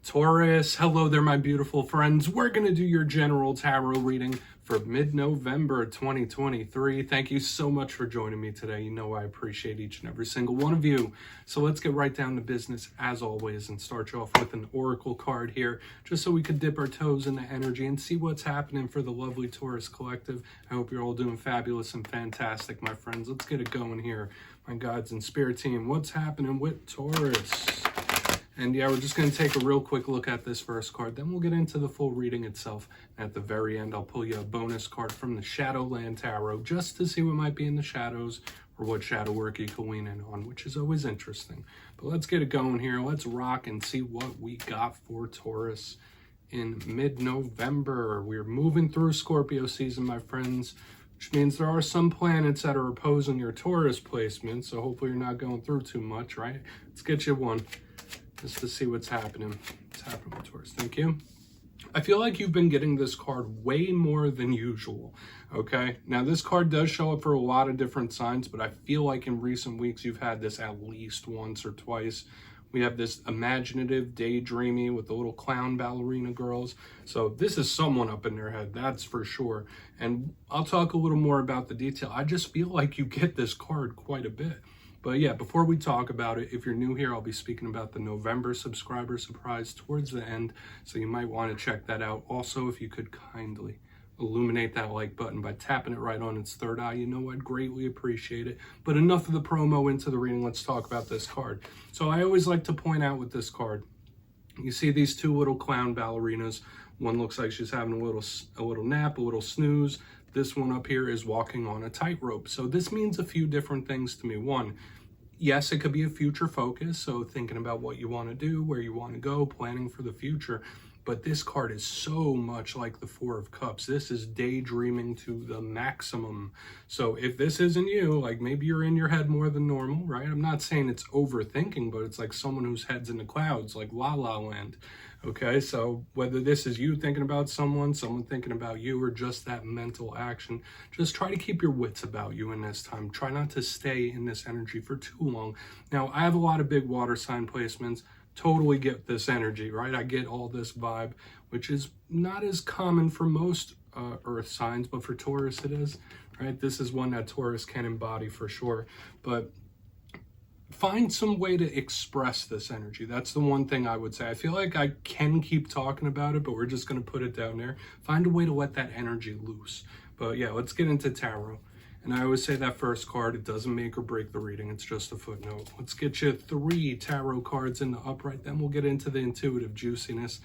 Taurus, hello there, my beautiful friends. We're going to do your general tarot reading for mid-November 2023. Thank you so much for joining me today. You know I appreciate each and every single one of you. So let's get right down to business as always and start you off with an oracle card here, just so we could dip our toes in the energy and see what's happening for the lovely Taurus collective. I hope you're all doing fabulous and fantastic, my friends. Let's get it going here. My gods and spirit team, what's happening with Taurus? And yeah, we're just going to take a real quick look at this first card. Then we'll get into the full reading itself. At the very end, I'll pull you a bonus card from the Shadowland Tarot just to see what might be in the shadows or what shadow work you can lean in on, which is always interesting. But let's get it going here. Let's rock and see what we got for Taurus in mid-November. We're moving through Scorpio season, my friends, which means there are some planets that are opposing your Taurus placement. So hopefully you're not going through too much, right? Let's get you one, just to see what's happening. What's happening with Taurus? Thank you. I feel like you've been getting this card way more than usual, okay? Now, this card does show up for a lot of different signs, but I feel like in recent weeks you've had this at least once or twice. We have this imaginative, daydreamy with the little clown ballerina girls. So this is someone up in their head, that's for sure. And I'll talk a little more about the detail. I just feel like you get this card quite a bit. But yeah, before we talk about it, if you're new here, I'll be speaking about the November subscriber surprise towards the end, so you might want to check that out. Also, if you could kindly illuminate that like button by tapping it right on its third eye, you know I'd greatly appreciate it. But enough of the promo, into the reading. Let's talk about this card. So I always like to point out with this card, you see these two little clown ballerinas. One looks like she's having a little nap, a little snooze. This one up here is walking on a tightrope. So this means a few different things to me. One, yes, it could be a future focus. So thinking about what you want to do, where you want to go, planning for the future. But this card is so much like the Four of Cups. This is daydreaming to the maximum. So if this isn't you, like maybe you're in your head more than normal, right? I'm not saying it's overthinking, but it's like someone whose head's in the clouds, like La La Land. Okay, so whether this is you thinking about someone thinking about you, or just that mental action, just try to keep your wits about you in this time. Try not to stay in this energy for too long. Now, I have a lot of big water sign placements. Totally get this energy, right? I get all this vibe, which is not as common for most earth signs, but for Taurus it is, right? This is one that Taurus can embody for sure. But find some way to express this energy. That's the one thing I would say. I feel like I can keep talking about it, but we're just going to put it down there. Find a way to let that energy loose. But yeah, let's get into tarot. And I always say that first card, it doesn't make or break the reading. It's just a footnote. Let's get you 3 tarot cards in the upright. Then we'll get into the intuitive juiciness.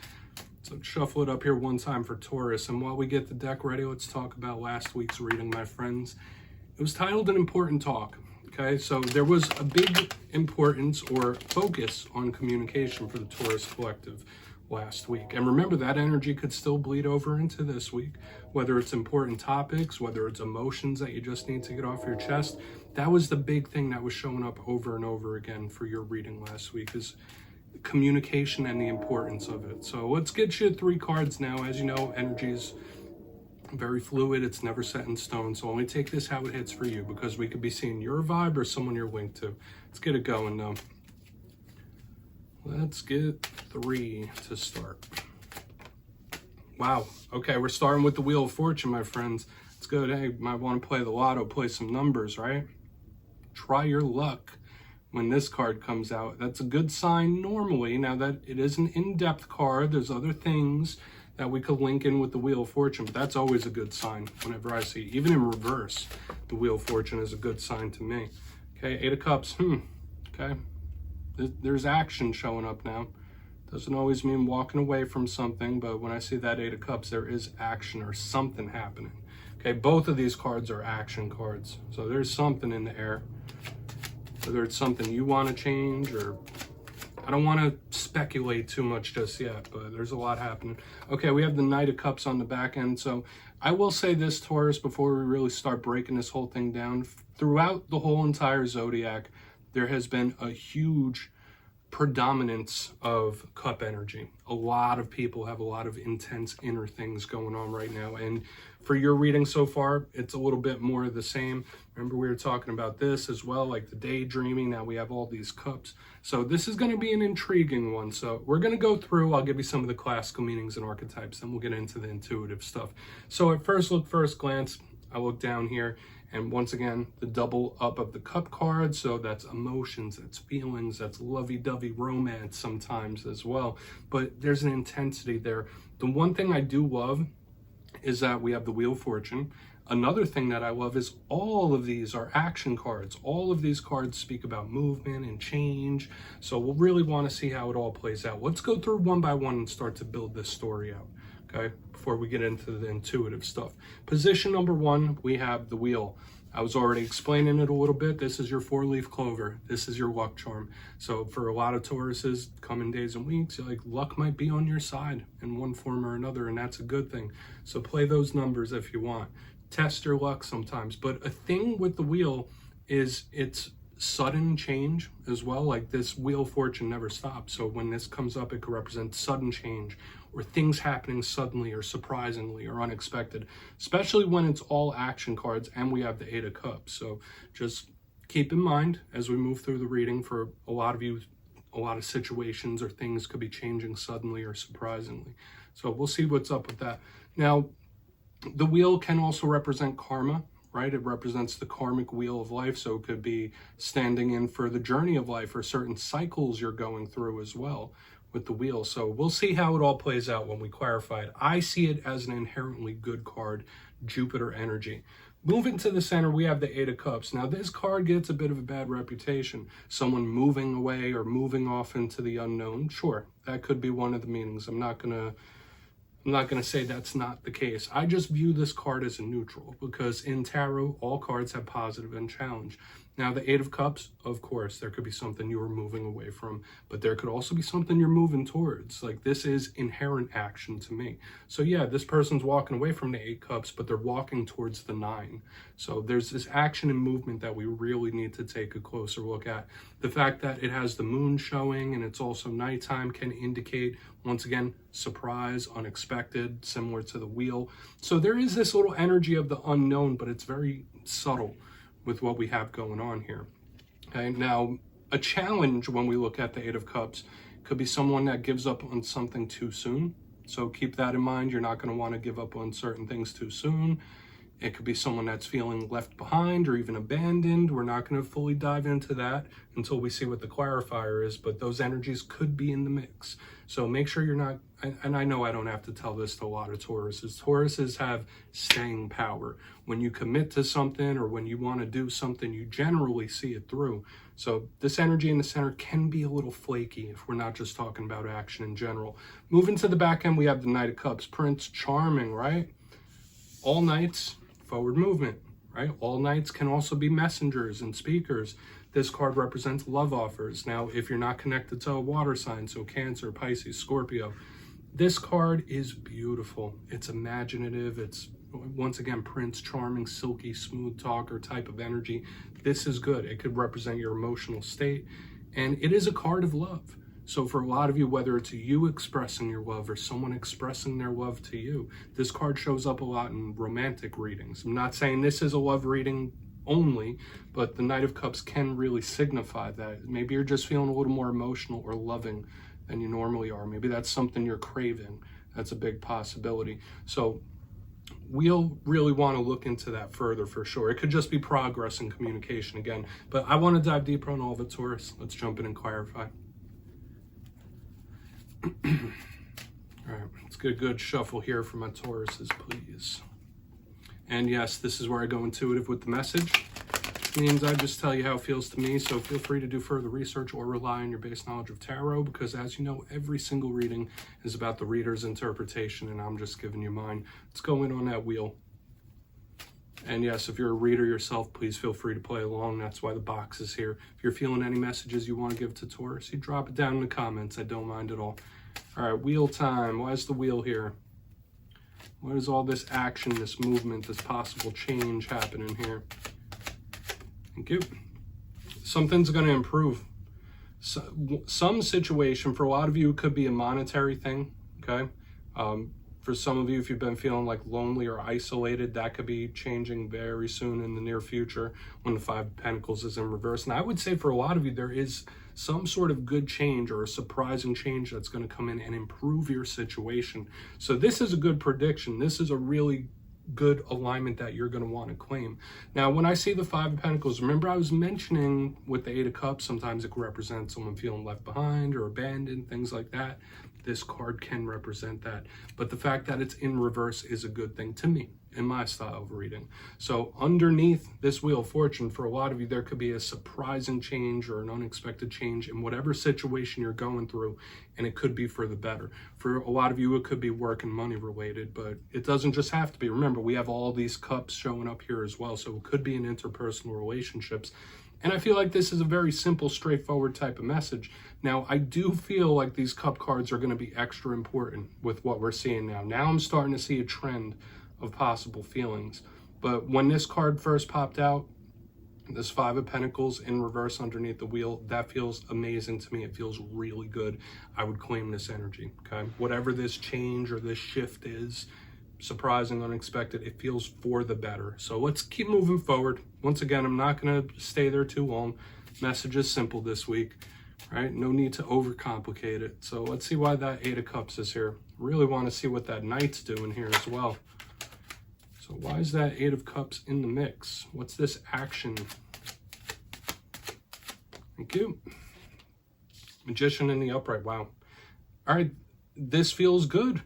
So shuffle it up here one time for Taurus. And while we get the deck ready, let's talk about last week's reading, my friends. It was titled An Important Talk. Okay, so there was a big importance or focus on communication for the Taurus collective last week. And remember, that energy could still bleed over into this week, whether it's important topics, whether it's emotions that you just need to get off your chest. That was the big thing that was showing up over and over again for your reading last week, is communication and the importance of it. So let's get you 3 cards now. As you know, energy is very fluid. It's never set in stone. So only take this how it hits for you, because we could be seeing your vibe or someone you're linked to. Let's get it going though. Let's get 3 to start. Wow. Okay, we're starting with the Wheel of Fortune, my friends. It's good. Hey, might want to play the lotto, play some numbers, right? Try your luck when this card comes out. That's a good sign normally. Now that it is an in-depth card, there's other things that we could link in with the Wheel of Fortune, but that's always a good sign whenever I see it. Even in reverse, the Wheel of Fortune is a good sign to me. Okay, 8 of Cups. Okay. There's action showing up now. Doesn't always mean walking away from something, but when I see that 8 of Cups, there is action or something happening. Okay, both of these cards are action cards. So there's something in the air. Whether it's something you want to change, or I don't want to speculate too much just yet, but there's a lot happening. Okay, we have the Knight of Cups on the back end. So I will say this, Taurus, before we really start breaking this whole thing down. Throughout the whole entire zodiac, there has been a huge predominance of cup energy. A lot of people have a lot of intense inner things going on right now, and for your reading so far, it's a little bit more of the same. Remember, we were talking about this as well, like the daydreaming. Now we have all these cups, so this is going to be an intriguing one. So we're going to go through, I'll give you some of the classical meanings and archetypes, then we'll get into the intuitive stuff. So at first glance, I look down here, and once again, the double up of the cup card. So that's emotions, that's feelings, that's lovey-dovey romance sometimes as well. But there's an intensity there. The one thing I do love is that we have the Wheel of Fortune. Another thing that I love is all of these are action cards. All of these cards speak about movement and change. So we'll really want to see how it all plays out. Let's go through one by one and start to build this story out, okay, before we get into the intuitive stuff. Position number one, we have the wheel. I was already explaining it a little bit. This is your 4-leaf clover. This is your luck charm. So for a lot of Tauruses, coming days and weeks, like luck might be on your side in one form or another, and that's a good thing. So play those numbers if you want. Test your luck sometimes. But a thing with the wheel is it's sudden change as well. Like this Wheel of Fortune never stops. So when this comes up, it could represent sudden change or things happening suddenly or surprisingly or unexpected, especially when it's all action cards and we have the 8 of Cups. So just keep in mind as we move through the reading, for a lot of you, a lot of situations or things could be changing suddenly or surprisingly. So we'll see what's up with that. Now, the wheel can also represent karma, right? It represents the karmic wheel of life. So it could be standing in for the journey of life or certain cycles you're going through as well with the wheel. So we'll see how it all plays out when we clarify it. I see it as an inherently good card, Jupiter energy. Moving to the center, we have the 8 of Cups. Now this card gets a bit of a bad reputation. Someone moving away or moving off into the unknown. Sure, that could be one of the meanings. I'm not gonna say that's not the case. I just view this card as a neutral because in tarot, all cards have positive and challenge. Now, the 8 of Cups, of course, there could be something you were moving away from, but there could also be something you're moving towards. Like, this is inherent action to me. So yeah, this person's walking away from the 8 Cups, but they're walking towards the 9. So there's this action and movement that we really need to take a closer look at. The fact that it has the moon showing and it's also nighttime can indicate, once again, surprise, unexpected, similar to the wheel. So there is this little energy of the unknown, but it's very subtle with what we have going on here. Okay, now a challenge when we look at the 8 of Cups could be someone that gives up on something too soon. So keep that in mind. You're not going to want to give up on certain things too soon. It could be someone that's feeling left behind or even abandoned. We're not going to fully dive into that until we see what the clarifier is, but those energies could be in the mix. So make sure you're not, and I know I don't have to tell this to a lot of Tauruses. Tauruses have staying power. When you commit to something or when you want to do something, you generally see it through. So this energy in the center can be a little flaky if we're not just talking about action in general. Moving to the back end, we have the Knight of Cups. Prince Charming, right? All knights, forward movement, right? All knights can also be messengers and speakers. This card represents love offers. Now, if you're not connected to a water sign, so Cancer, Pisces, Scorpio, this card is beautiful. It's imaginative. It's, once again, Prince Charming, silky, smooth talker type of energy. This is good. It could represent your emotional state. And it is a card of love. So for a lot of you, whether it's you expressing your love or someone expressing their love to you, this card shows up a lot in romantic readings. I'm not saying this is a love reading only, but the Knight of Cups can really signify that. Maybe you're just feeling a little more emotional or loving than you normally are. Maybe that's something you're craving. That's a big possibility. So we'll really want to look into that further for sure. It could just be progress and communication again, but I want to dive deeper on all of it, Taurus. Let's jump in and clarify. All right, let's get a good shuffle here for my Tauruses, please. And yes, this is where I go intuitive with the message. It means I just tell you how it feels to me, so feel free to do further research or rely on your base knowledge of tarot, because as you know, every single reading is about the reader's interpretation, and I'm just giving you mine. Let's go in on that wheel. And yes, if you're a reader yourself, please feel free to play along. That's why the box is here. If you're feeling any messages you want to give to Taurus, you drop it down in the comments. I don't mind at all. All right, wheel time. Why is the wheel here? What is all this action, this movement, this possible change happening here? Thank you. Something's going to improve. some situation. For a lot of you, it could be a monetary thing, okay? For some of you, if you've been feeling like lonely or isolated, that could be changing very soon in the near future when the Five of Pentacles is in reverse. And I would say for a lot of you, there is some sort of good change or a surprising change that's going to come in and improve your situation. So this is a good prediction. This is a really good alignment that you're going to want to claim. Now, when I see the Five of Pentacles, remember I was mentioning with the Eight of Cups, sometimes it could represent someone feeling left behind or abandoned, things like that. This card can represent that. But the fact that it's in reverse is a good thing to me in my style of reading. So underneath this Wheel of Fortune, for a lot of you, there could be a surprising change or an unexpected change in whatever situation you're going through, and it could be for the better. For a lot of you, it could be work and money related, but it doesn't just have to be. Remember, we have all these cups showing up here as well, so it could be in interpersonal relationships. And I feel like this is a very simple, straightforward type of message. Now, I do feel like these cup cards are going to be extra important with what we're seeing now. Now I'm starting to see a trend of possible feelings. But when this card first popped out, this Five of Pentacles in reverse underneath the wheel, that feels amazing to me. It feels really good. I would claim this energy, okay? Whatever this change or this shift is, surprising, unexpected, it feels for the better. So let's keep moving forward. Once again, I'm not going to stay there too long. Message is simple this week, right? No need to overcomplicate it. So let's see why that Eight of Cups is here. Really want to see what that Knight's doing here as well. So why is that Eight of Cups in the mix? What's this action? Thank you. Magician in the upright. Wow. All right, this feels good.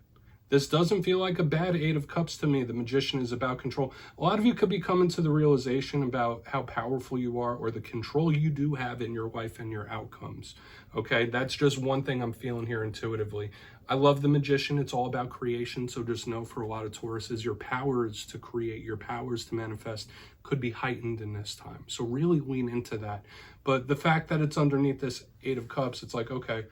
This doesn't feel like a bad Eight of Cups to me. The Magician is about control. A lot of you could be coming to the realization about how powerful you are or the control you do have in your life and your outcomes. Okay, that's just one thing I'm feeling here intuitively. I love the Magician. It's all about creation. So just know for a lot of Tauruses, your powers to create, your powers to manifest could be heightened in this time. So really lean into that. But the fact that it's underneath this Eight of Cups, it's like, okay,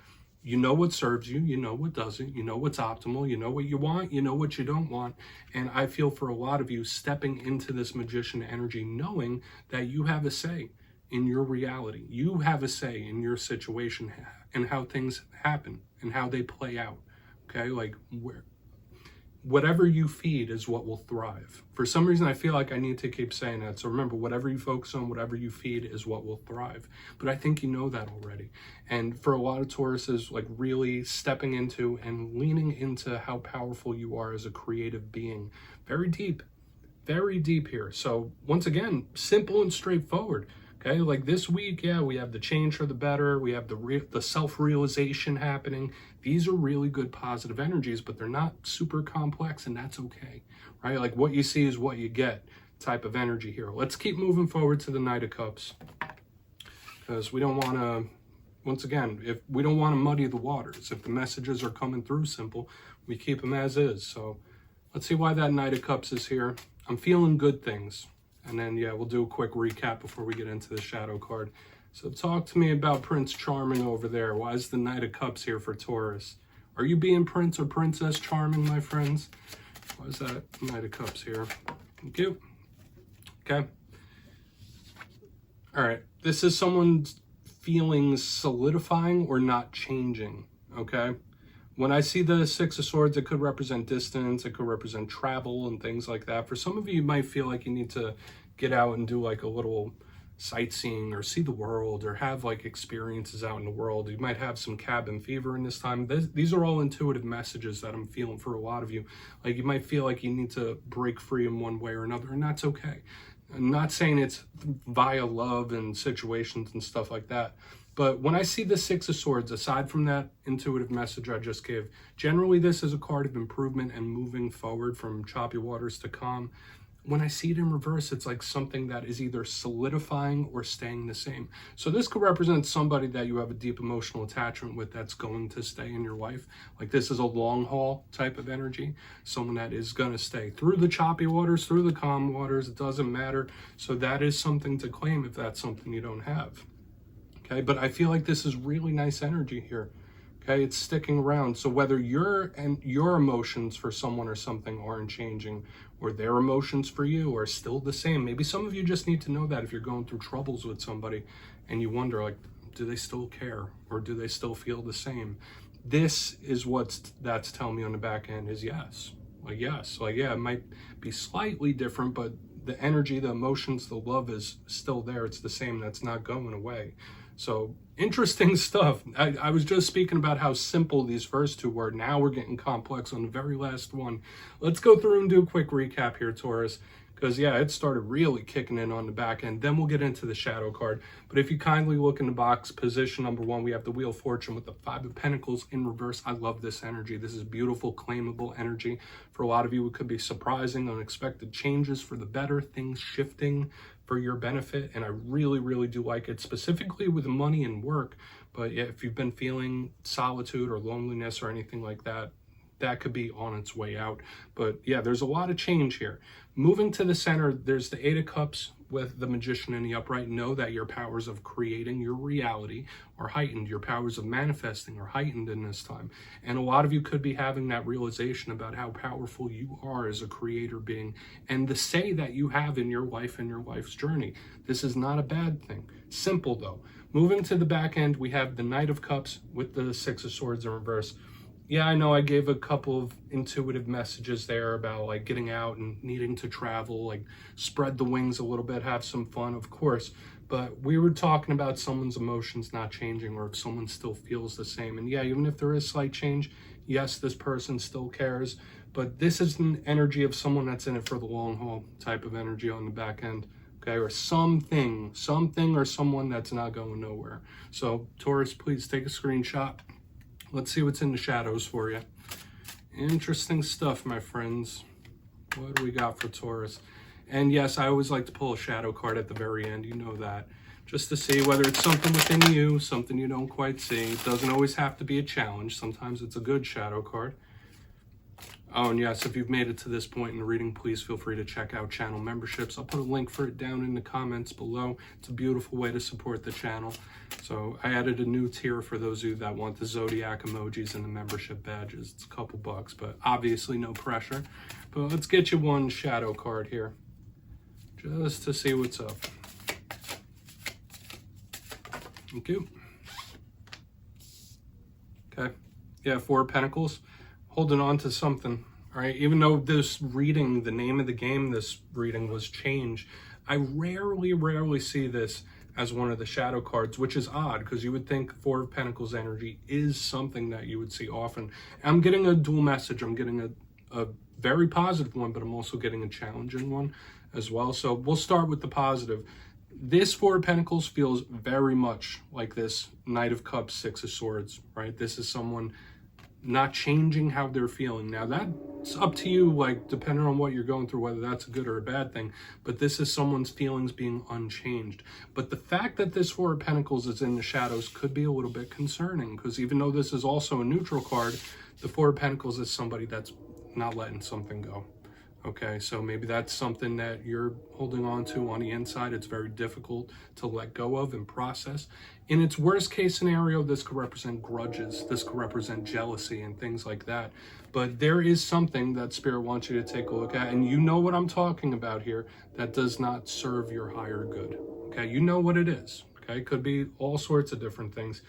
you know what serves you, you know what doesn't, you know what's optimal, you know what you want, you know what you don't want. And I feel for a lot of you stepping into this Magician energy, knowing that you have a say in your reality. You have a say in your situation and how things happen and how they play out. Okay, like whatever you feed is what will thrive. For some reason, I feel like I need to keep saying that. So remember, whatever you focus on, whatever you feed is what will thrive. But I think you know that already. And for a lot of Tauruses, like really stepping into and leaning into how powerful you are as a creative being. Very deep here. So once again, simple and straightforward. Okay, like this week, yeah, we have the change for the better. We have the self-realization happening. These are really good positive energies, but they're not super complex, and that's okay, right? Like what you see is what you get type of energy here. Let's keep moving forward to the Knight of Cups, because we don't want to, once again, if we don't want to muddy the waters. If the messages are coming through simple, we keep them as is. So let's see why that Knight of Cups is here. I'm feeling good things. And then, yeah, we'll do a quick recap before we get into the shadow card. So talk to me about Prince Charming over there. Why is the Knight of Cups here for Taurus? Are you being Prince or Princess Charming, my friends? Why is that Knight of Cups here? Thank you. Okay. All right. This is someone's feelings solidifying or not changing, okay? When I see the Six of Swords, it could represent distance, it could represent travel and things like that. For some of you, you might feel like you need to get out and do like a little sightseeing or see the world or have like experiences out in the world. You might have some cabin fever in this time. These are all intuitive messages that I'm feeling for a lot of you. Like you might feel like you need to break free in one way or another, and that's okay. I'm not saying it's via love and situations and stuff like that. But when I see the Six of Swords, aside from that intuitive message I just gave, generally this is a card of improvement and moving forward from choppy waters to calm. When I see it in reverse, it's like something that is either solidifying or staying the same. So this could represent somebody that you have a deep emotional attachment with that's going to stay in your life. Like this is a long haul type of energy. Someone that is going to stay through the choppy waters, through the calm waters. It doesn't matter. So that is something to claim if that's something you don't have. Okay, but I feel like this is really nice energy here. Okay, it's sticking around. So whether your emotions for someone or something aren't changing, or their emotions for you are still the same. Maybe some of you just need to know that if you're going through troubles with somebody and you wonder, like, do they still care, or do they still feel the same? This is that's telling me on the back end is yes. Like, yeah, it might be slightly different, but the energy, the emotions, the love is still there. It's the same. That's not going away. So interesting stuff. I was just speaking about how simple these first two were. Now we're getting complex on the very last one. Let's go through and do a quick recap here, Taurus. Because, yeah, it started really kicking in on the back end. Then we'll get into the shadow card. But if you kindly look in the box, position number 1, we have the Wheel of Fortune with the 5 of Pentacles in reverse. I love this energy. This is beautiful, claimable energy. For a lot of you, it could be surprising, unexpected changes for the better, things shifting for your benefit. And I really, really do like it, specifically with money and work. But yeah, if you've been feeling solitude or loneliness or anything like that, that could be on its way out. But yeah, there's a lot of change here. Moving to the center, there's the 8 of Cups with the Magician in the upright. Know that your powers of creating your reality are heightened. Your powers of manifesting are heightened in this time. And a lot of you could be having that realization about how powerful you are as a creator being and the say that you have in your life and your life's journey. This is not a bad thing. Simple though. Moving to the back end, we have the Knight of Cups with the 6 of Swords in reverse. Yeah, I know I gave a couple of intuitive messages there about like getting out and needing to travel, like spread the wings a little bit, have some fun, of course. But we were talking about someone's emotions not changing, or if someone still feels the same. And yeah, even if there is slight change, yes, this person still cares. But this is an energy of someone that's in it for the long haul type of energy on the back end. Okay, or something or someone that's not going nowhere. So Taurus, please take a screenshot. Let's see what's in the shadows for you. Interesting stuff, my friends. What do we got for Taurus? And yes, I always like to pull a shadow card at the very end. You know that. Just to see whether it's something within you, something you don't quite see. It doesn't always have to be a challenge. Sometimes it's a good shadow card. Oh, and yes, if you've made it to this point in the reading, please feel free to check out channel memberships. I'll put a link for it down in the comments below. It's a beautiful way to support the channel. So I added a new tier for those of you that want the Zodiac emojis and the membership badges. It's a couple bucks, but obviously no pressure. But let's get you one shadow card here, just to see what's up. Thank you. Okay. Yeah, 4 of Pentacles. Holding on to something, all right? Even though this reading, the name of the game, this reading was change, I rarely see this as one of the shadow cards, which is odd because you would think 4 of Pentacles energy is something that you would see often. I'm getting a dual message. I'm getting a very positive one, but I'm also getting a challenging one as well. So we'll start with the positive. This 4 of Pentacles feels very much like this Knight of Cups, 6 of Swords, right? This is someone not changing how they're feeling. Now that's up to you, like depending on what you're going through, whether that's a good or a bad thing, but this is someone's feelings being unchanged. But the fact that this 4 of Pentacles is in the shadows could be a little bit concerning, because even though this is also a neutral card, the 4 of Pentacles is somebody that's not letting something go. Okay, so maybe that's something that you're holding on to on the inside. It's very difficult to let go of and process. In its worst case scenario, this could represent grudges. This could represent jealousy and things like that. But there is something that Spirit wants you to take a look at. And you know what I'm talking about here, that does not serve your higher good. Okay, you know what it is. Okay, it could be all sorts of different things.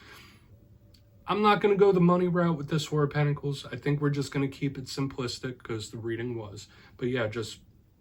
I'm not going to go the money route with this 4 of Pentacles. I think we're just going to keep it simplistic because the reading was. But yeah, just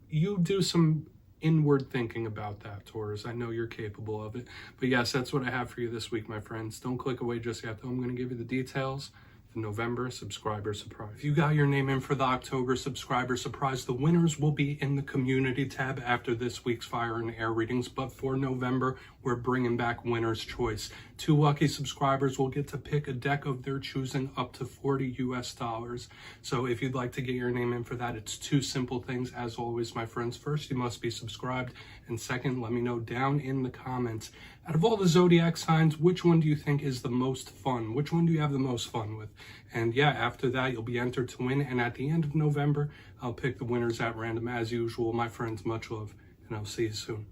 you do some inward thinking about that, Taurus. I know you're capable of it. But yes, that's what I have for you this week, my friends. Don't click away just yet, though. I'm going to give you the details. The November subscriber surprise. If you got your name in for the October subscriber surprise, the winners will be in the community tab after this week's Fire and Air readings. But for November, we're bringing back winner's choice. 2 lucky subscribers will get to pick a deck of their choosing up to $40 US. So if you'd like to get your name in for that, it's 2 simple things. As always, my friends, first, you must be subscribed. And second, let me know down in the comments, out of all the zodiac signs, which one do you think is the most fun? Which one do you have the most fun with? And yeah, after that, you'll be entered to win. And at the end of November, I'll pick the winners at random as usual. My friends, much love, and I'll see you soon.